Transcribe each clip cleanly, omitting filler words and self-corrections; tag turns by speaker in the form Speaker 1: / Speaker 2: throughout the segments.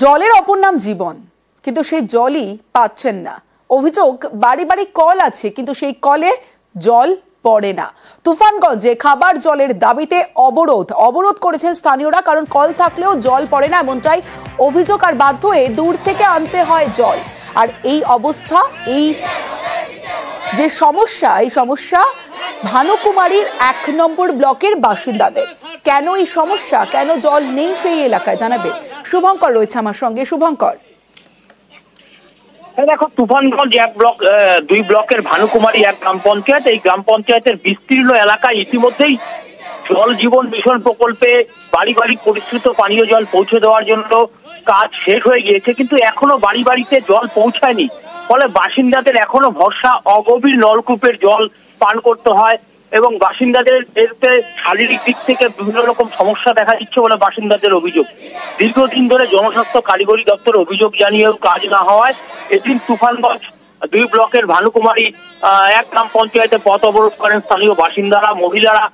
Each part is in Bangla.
Speaker 1: জলের অপর নাম জীবন, কিন্তু সেই জলই পাচ্ছেন না। অভিযোগ, বাড়ি বাড়ি কল আছে কিন্তু সেই কলে জল পড়ে না। তুফানগঞ্জে খাবার জলের দাবিতে অবরোধ করেছেন স্থানীয়রা, কারণ কল থাকলেও জল পড়ে না, এমনটাই অভিযোগ। আর বাধ্য হয়ে দূর থেকে আনতে হয় জল। আর এই অবস্থা, এই যে সমস্যা, এই সমস্যা ভানুকুমারীর ১ নম্বর ব্লকের বাসিন্দাদের। কেন এই সমস্যা, কেন জল নেই সেই এলাকায়, জানাবে শুভঙ্কর রয়েছে আমার সঙ্গে। শুভঙ্কর,
Speaker 2: দেখো, তুফানগঞ্জ ২ ব্লকের ভানুকুমারী ১ গ্রাম পঞ্চায়েত, এই গ্রাম পঞ্চায়েতের বিস্তীর্ণ এলাকায় ইতিমধ্যেই জল জীবন মিশন প্রকল্পে বাড়ি বাড়ি পরিশ্রুত পানীয় জল পৌঁছে দেওয়ার জন্য কাজ শেষ হয়ে গিয়েছে, কিন্তু এখনো বাড়ি বাড়িতে জল পৌঁছায়নি। ফলে বাসিন্দাদের এখনো ভরসা অগভীর নলকূপের জল পান করতে হয় এবং বাসিন্দাদের এতে শারীরিক দিক থেকে বিভিন্ন রকম সমস্যা দেখা দিচ্ছে বলে বাসিন্দাদের অভিযোগ। দীর্ঘদিন ধরে জনস্বাস্থ্য কারিগরি দপ্তর অভিযোগ জানিয়েও কাজ না হওয়ায় এদিন তুফানগঞ্জ ২ ব্লকের ভানুকুমারী ১ গ্রাম পঞ্চায়েতে পথ অবরোধ করেন স্থানীয় বাসিন্দারা। মহিলারা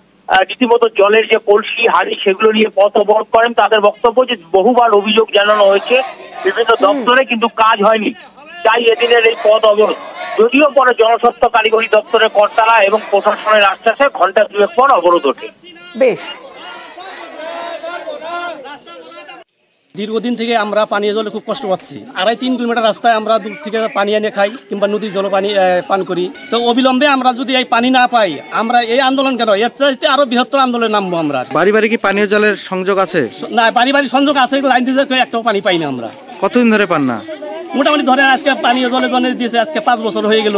Speaker 2: রীতিমতো জলের যে কলসি হাড়ি সেগুলো নিয়ে পথ অবরোধ করেন। তাদের বক্তব্য যে বহুবার অভিযোগ জানানো হয়েছে বিভিন্ন দপ্তরে, কিন্তু কাজ হয়নি, তাই এদিনের এই পথ অবরোধ। যদিও পরে জনস্বাস্থ্য কারিগরি দপ্তরের কর্তারা এবং প্রশাসনের আশ্বাসে ঘন্টা ২ পর অবরোধ ওঠে।
Speaker 1: বেশ,
Speaker 3: দীর্ঘদিন থেকে আমরা পানীয় জলে খুব কষ্ট পাচ্ছি। ২.৫-৩ কিলোমিটার রাস্তায় আমরা দূর থেকে পানি এনে খাই কিংবা নদীর জল পান করি। তো অবিলম্বে আমরা যদি এই পানি না পাই, আমরা এই আন্দোলন কেন, এর চাইতে আরো বৃহত্তর আন্দোলনে নামবো আমরা।
Speaker 4: বাড়ি বাড়ি কি পানীয় জলের সংযোগ আছে?
Speaker 3: না, বাড়ি বাড়ি সংযোগ আছে, লাইন দিয়ে একটাও পানি পাই না আমরা।
Speaker 4: কতদিন ধরে পান না?
Speaker 3: মোটামুটি ধরে আজকে পানীয় জলে দিয়েছে আজকে ৫ বছর হয়ে গেল।